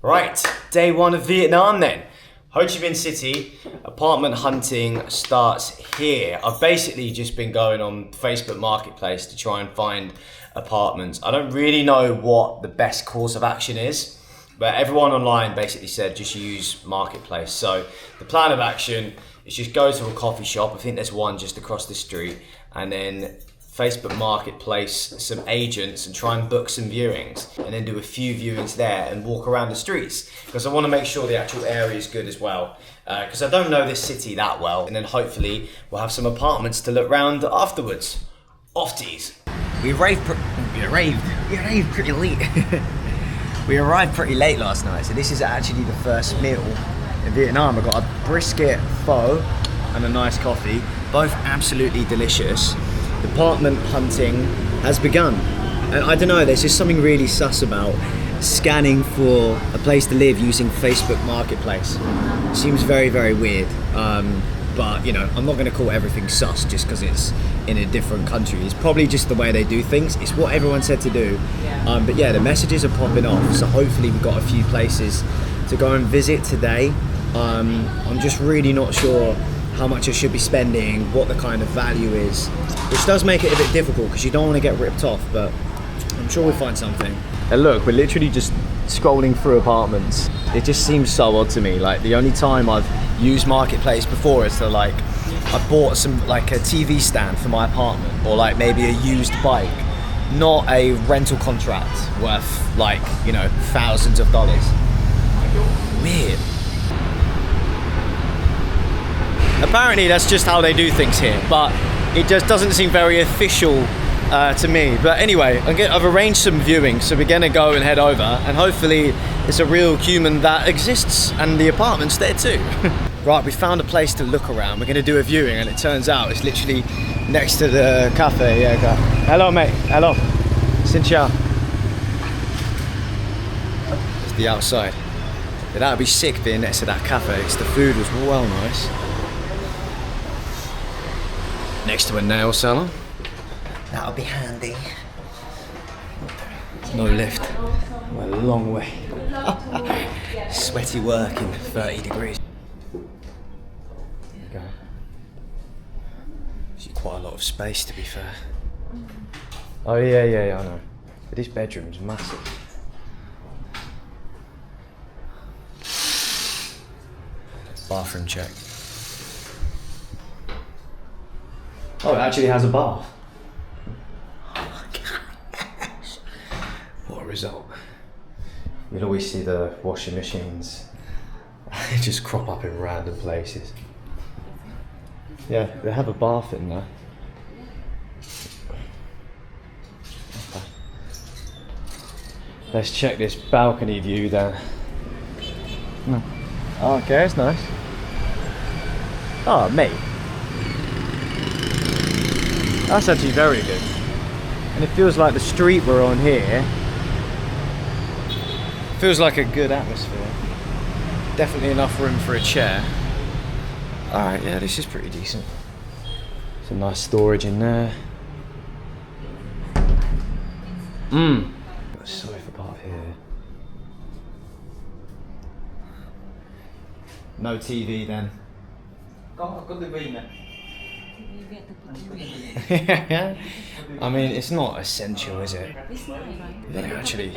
Right, day one of Vietnam then. Ho Chi Minh City, apartment hunting starts here. I've basically just been going on Facebook Marketplace to try and find apartments. I don't really know what the best course of action is, but everyone online basically said just use Marketplace. So the plan of action is just go to a coffee shop. I think there's one just across the street, and then Facebook Marketplace some agents and try and book some viewings, and then do a few viewings there and walk around the streets, because I want to make sure the actual area is good as well, because I don't know this city that well, and then hopefully we'll have some apartments to look round afterwards. Off tees. We arrived pretty late. We arrived pretty late last night, so this is actually the first meal in Vietnam. I got a brisket pho and a nice coffee, both absolutely delicious. The apartment hunting has begun. And I don't know, there's just something really sus about scanning for a place to live using Facebook Marketplace. It seems very, very weird. But you know, I'm not gonna call everything sus just because it's in a different country. It's probably just the way they do things. It's what everyone said to do. But yeah, the messages are popping off. So hopefully we've got a few places to go and visit today. I'm just really not sure how much I should be spending, what the kind of value is, which does make it a bit difficult because you don't want to get ripped off, but I'm sure we'll find something. And look, we're literally just scrolling through apartments. It just seems so odd to me. Like, the only time I've used Marketplace before is to, like, I bought some, like, a TV stand for my apartment, or like maybe a used bike, not a rental contract worth, like, you know, thousands of dollars. Weird. Apparently that's just how they do things here, but it just doesn't seem very official to me. But anyway, I've arranged some viewings, so we're gonna go and head over, and hopefully it's a real human that exists and the apartment's there too. Right, we found a place to look around. We're gonna do a viewing, and it turns out it's literally next to the cafe. Yeah, go. Hello mate, hello. Xin chào. It's the outside. But that would be sick being next to that cafe, because the food was well nice. Next to a nail salon. That'll be handy. No lift. We're a long way. Sweaty work in 30 degrees. There you go. It's quite a lot of space, to be fair. Oh yeah, I know. But this bedroom's massive. Bathroom check. Oh, it actually has a bath. Oh my gosh. What a result. You'll always see the washing machines. They just crop up in random places. Yeah, they have a bath in there. Okay. Let's check this balcony view then. No. Oh, okay, it's nice. Oh, mate. That's actually very good. And it feels like the street we're on here feels like a good atmosphere. Definitely enough room for a chair. Alright, yeah, this is pretty decent. Some nice storage in there. Got a sofa part here. No TV then. Có TV nè. I mean, it's not essential, is it? Yeah, actually,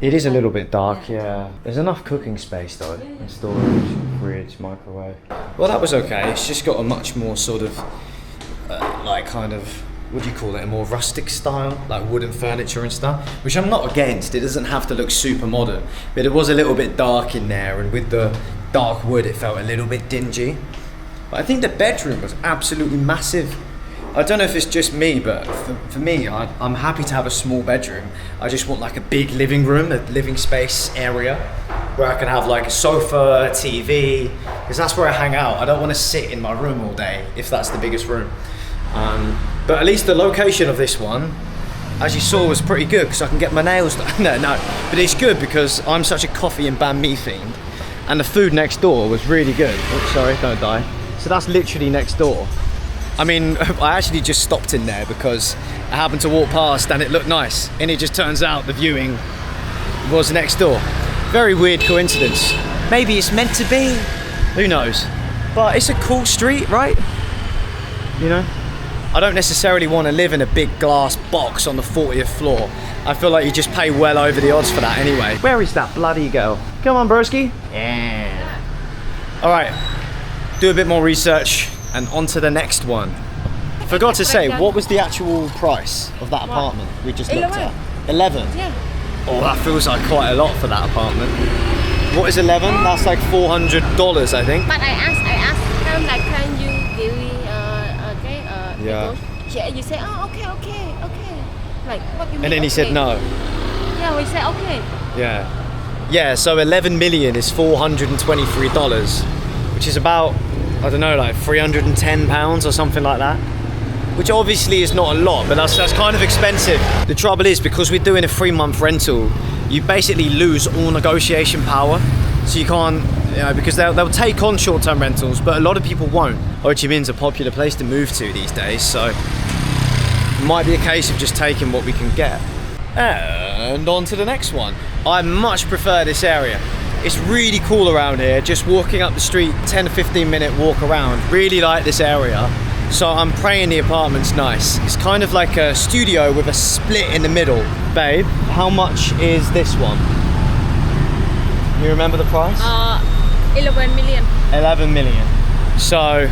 it is a little bit dark, yeah. There's enough cooking space though. Storage, fridge, microwave. Well, that was okay. It's just got a much more sort of, like kind of, what do you call it, a more rustic style, like wooden furniture and stuff, which I'm not against. It doesn't have to look super modern, but it was a little bit dark in there, and with the dark wood, it felt a little bit dingy. But I think the bedroom was absolutely massive. I don't know if it's just me, but for me, I'm happy to have a small bedroom. I just want like a big living room, a living space area, where I can have like a sofa, a TV, because that's where I hang out. I don't want to sit in my room all day, if that's the biggest room. But at least the location of this one, as you saw, was pretty good, because I can get my nails done. No, but it's good because I'm such a coffee and banh mi fiend, and the food next door was really good. Oops, sorry, don't die. So that's literally next door. I mean, I actually just stopped in there because I happened to walk past and it looked nice, and it just turns out the viewing was next door. Very weird coincidence. Maybe it's meant to be. Who knows? But it's a cool street, right? You know? I don't necessarily want to live in a big glass box on the 40th floor. I feel like you just pay well over the odds for that anyway. Where is that bloody girl? Come on, broski. Yeah. All right, do a bit more research and on to the next one. Forgot to say, what was the actual price of that apartment we just looked at? 11? Yeah. Oh, that feels like quite a lot for that apartment. What is 11? That's like $400, I think. But I asked them like, can you give me Yeah. You say, oh, okay. Like, what you mean? And then he said okay? no. Yeah, we said okay. Yeah. Yeah, so 11 million is $423, which is about, I don't know, like £310 or something like that. Which obviously is not a lot, but that's kind of expensive. The trouble is, because we're doing a 3-month rental, you basically lose all negotiation power. So you can't, because they'll take on short-term rentals, but a lot of people won't. Ho Chi Minh's a popular place to move to these days, so it might be a case of just taking what we can get. And on to the next one. I much prefer this area. It's really cool around here, just walking up the street, 10 to 15 minute walk around. Really like this area. So I'm praying the apartment's nice. It's kind of like a studio with a split in the middle. Babe, how much is this one? You remember the price? 11 million. 11 million. So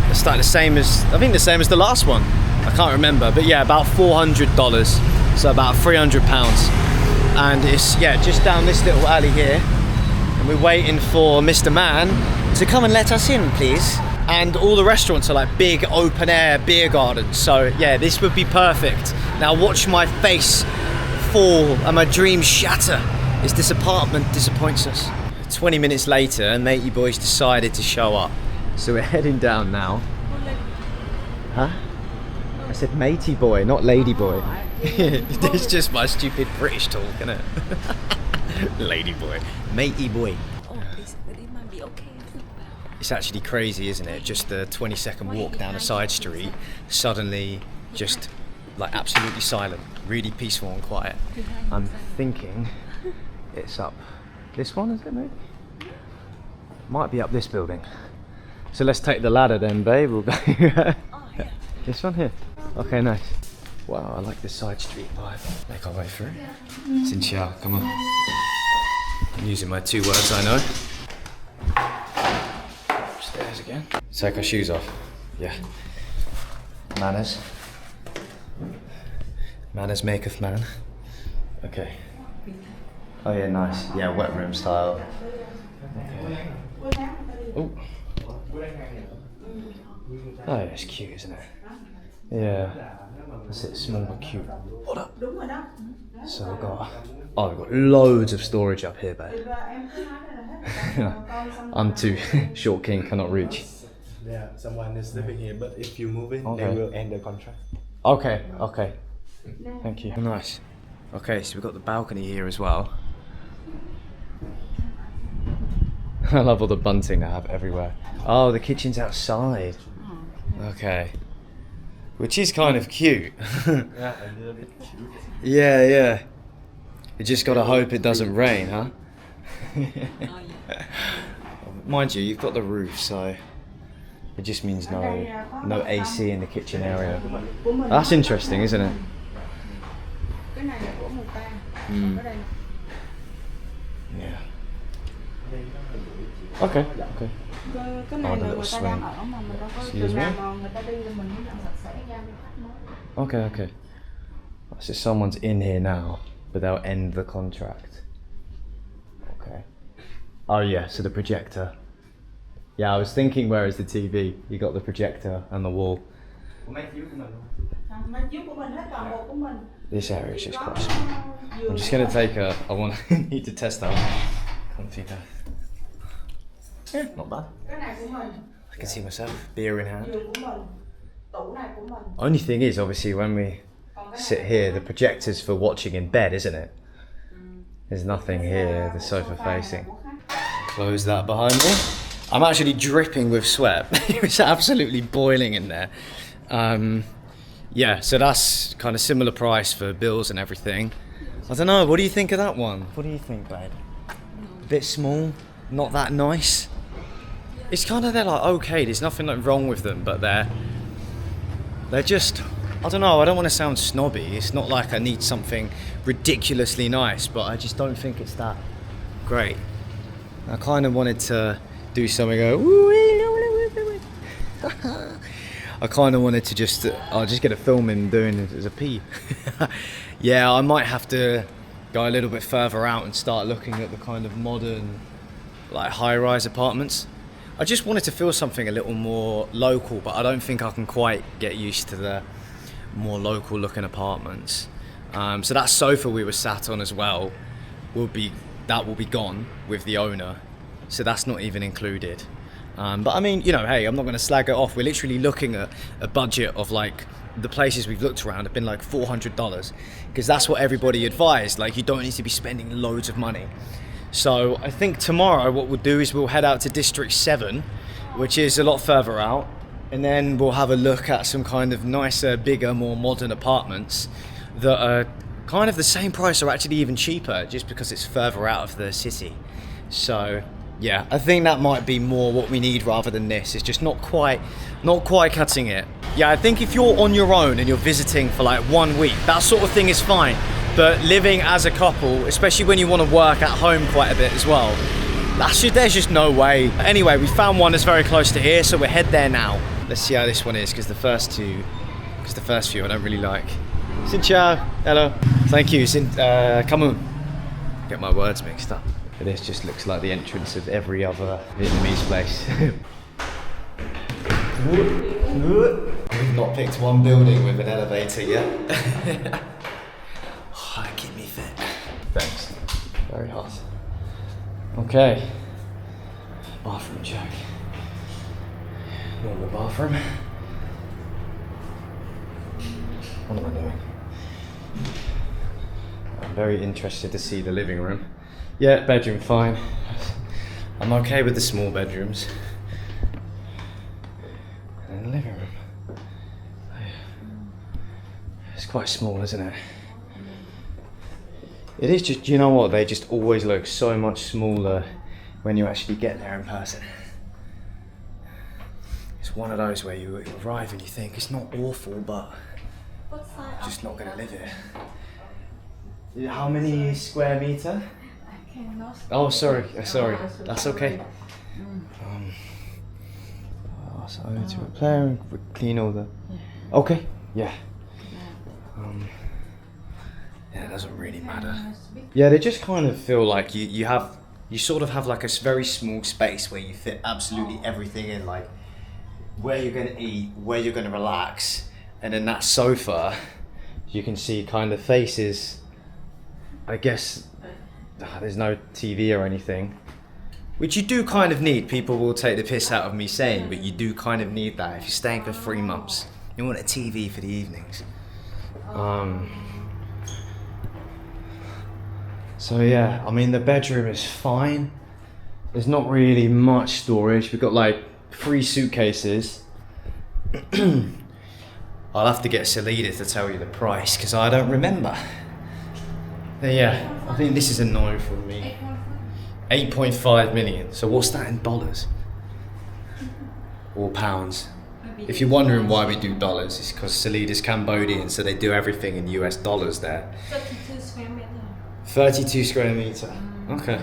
it's like the same as, I think the same as the last one. I can't remember, but yeah, about $400. So about £300. And it's, yeah, just down this little alley here. And we're waiting for Mr. Man to come and let us in, please. And all the restaurants are like big open air beer gardens. So yeah, this would be perfect. Now watch my face fall and my dreams shatter as this apartment disappoints us. 20 minutes later, and matey boys decided to show up. So we're heading down now. Huh? I said matey boy, not lady boy. It's just my stupid British talk, isn't it? Lady boy. Matey boy. Oh, please, it might be okay. It's actually crazy, isn't it? Just the 20-second walk down a side street, suddenly just like absolutely silent, really peaceful and quiet. I'm thinking it's up this one, is it maybe? Might be up this building. So let's take the ladder then, babe. We'll go. This one here. Okay, nice. Wow, I like this side street vibe. Make our way through. Xin chào, come on. I'm using my 2 words I know. Stairs again. Take our shoes off. Yeah. Manners. Manners maketh man. Okay. Oh yeah, nice. Yeah, wet room style. Okay. Oh. Oh, yeah, it's cute, isn't it? Yeah. That's it, small but cute. Hold up. So we've got loads of storage up here, babe. I'm too short king, cannot reach. Yeah, someone is living here, but if you move in, Okay. they will end the contract. Okay. Thank you. Nice. Okay, so we've got the balcony here as well. I love all the bunting I have everywhere. Oh, the kitchen's outside. Okay. Which is kind of cute. Yeah, a little bit cute. Yeah. You just gotta hope it doesn't rain, huh? Mind you, you've got the roof, so it just means no AC in the kitchen area. That's interesting, isn't it? Yeah. Okay. Cái này Oh, the là little người ta swing. đang ở mà mình đâu có Excuse chừng me? nào mà người ta đi thì mình muốn dọn sạch sẽ ra với khách mới. Okay. So someone's in here now, but they'll end the contract. Okay. Oh yeah, so the projector. Yeah, I was thinking, where is the TV? You got the projector and the wall. Máy chiếu của mình hết toàn bộ của mình. This area is just quite small. I'm just gonna take need to test that one. Comfy now. Yeah, not bad. Cái này của mình, I can see myself, beer in hand. giường của mình, tủ này của mình. Only thing is, obviously, when we sit here, the projector's for watching in bed, isn't it? There's nothing here, the sofa facing. Close that behind me. I'm actually dripping with sweat. It's absolutely boiling in there. Yeah, so that's kind of similar price for bills and everything. I don't know, what do you think of that one? What do you think, babe? bit small, not that nice. It's kind of, they're like okay, there's nothing like wrong with them, but they're just, I don't know, I don't want to sound snobby. It's not like I need something ridiculously nice, but I just don't think it's that great. I kind of wanted to do something, I kind of wanted to just, I'll just get a film in doing it as a pee. Yeah, I might have to go a little bit further out and start looking at the kind of modern, like high-rise apartments. I just wanted to feel something a little more local, but I don't think I can quite get used to the more local looking apartments. So that sofa we were sat on as well will be gone with the owner. So that's not even included. But I mean, you know, hey, I'm not going to slag it off. We're literally looking at a budget of like, the places we've looked around have been like $400, because that's what everybody advised. Like, you don't need to be spending loads of money. So I think tomorrow what we'll do is we'll head out to District 7, which is a lot further out, and then we'll have a look at some kind of nicer, bigger, more modern apartments that are kind of the same price or actually even cheaper, just because it's further out of the city. So yeah, I think that might be more what we need rather than this. It's just not quite cutting it. Yeah, I think if you're on your own and you're visiting for like 1 week, that sort of thing is fine. But living as a couple, especially when you want to work at home quite a bit as well, there's just no way. Anyway, we found one that's very close to here, so we'll head there now. Let's see how this one is, because the first few I don't really like. Xin chào, hello. Thank you, come on. Get my words mixed up. But this just looks like the entrance of every other Vietnamese place. We've not picked one building with an elevator yet. Oh, keep me fit. Thanks. Very hot. Okay. Bathroom check. Normal bathroom. What am I doing? I'm very interested to see the living room. Yeah, bedroom fine. I'm okay with the small bedrooms. And the living room. It's quite small, isn't it? It is just, you know what, they just always look so much smaller when you actually get there in person. It's one of those where you arrive and you think it's not awful, but I'm just not gonna live here. How many square meter? Oh, sorry, that's okay. So I need to repair and clean all the. Okay, yeah. Yeah, it doesn't really matter. Yeah, they just kind of feel like you sort of have like a very small space where you fit absolutely everything in, like where you're gonna eat, where you're gonna relax, and then that sofa, you can see kind of faces. I guess there's no TV or anything, which you do kind of need. People will take the piss out of me saying, but you do kind of need that if you're staying for 3 months. You want a TV for the evenings. So yeah, I mean the bedroom is fine. There's not really much storage. We've got like 3 suitcases. I'll have to get Salida to tell you the price because I don't remember. But yeah, I think this is a no from me. 8.5 million. So what's that in dollars? Or pounds? If you're wondering why we do dollars, it's because Salida's Cambodian, so they do everything in US dollars there. 32 square meter. 32 square meter. Okay.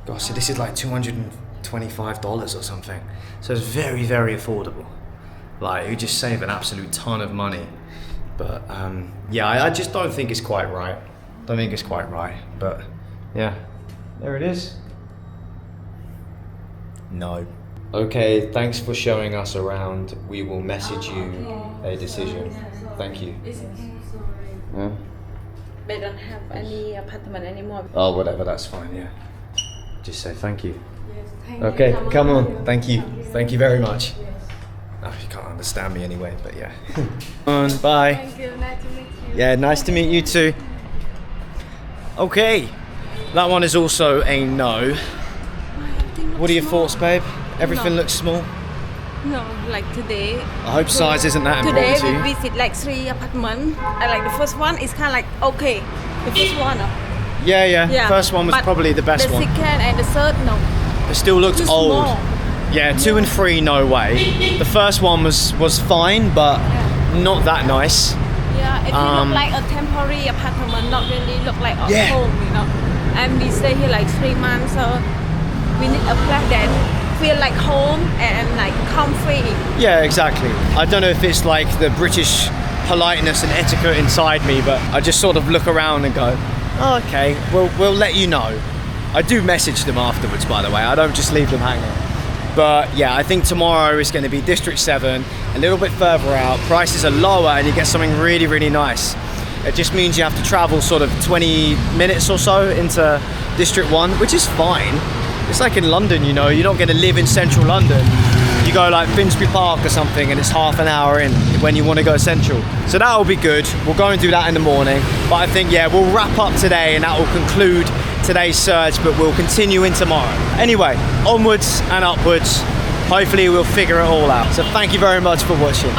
Gosh, so this is like $225 or something. So it's very, very affordable. Like, you just save an absolute ton of money. But yeah, I just don't think it's quite right. But yeah, there it is. No. Okay, thanks for showing us around. We will message you a decision. Thank you. Yeah. They don't have any apartment anymore. Oh, whatever, that's fine, yeah. Just say thank you. Yes, thank Okay, you. come on. Thank you. Thank you very much. Oh, you can't understand me anyway, but yeah. Bye. Thank you, nice to meet you. Yeah, nice to meet you too. Okay, that one is also a no. What are your thoughts, babe? Everything No. looks small. No, like today. I hope size isn't that important to Today you. we visit like 3 apartments. I like the first one is kind of like okay. The first one, Yeah. First one was But probably the best the one. second and the third, no. It still looked Too old. small. Yeah, 2 and 3, no way. The first one was fine, but not that nice. Yeah, it look like a temporary apartment, not really look like a Yeah. home, you know. And we stay here like 3 months, so we need a place that feel like home and like comfy. Yeah, exactly. I don't know if it's like the British politeness and etiquette inside me, but I just sort of look around and go, oh, okay, we'll let you know. I do message them afterwards, by the way. I don't just leave them hanging. But yeah, I think tomorrow is going to be District 7, a little bit further out. Prices are lower and you get something really, really nice. It just means you have to travel sort of 20 minutes or so into District 1, which is fine. It's like in London, you know, you're not going to live in central London. You go like Finsbury Park or something and it's half an hour in when you want to go central. So that will be good. We'll go and do that in the morning. But I think, yeah, we'll wrap up today and that will conclude today's search, but we'll continue in tomorrow. Anyway, onwards and upwards. Hopefully we'll figure it all out. So thank you very much for watching.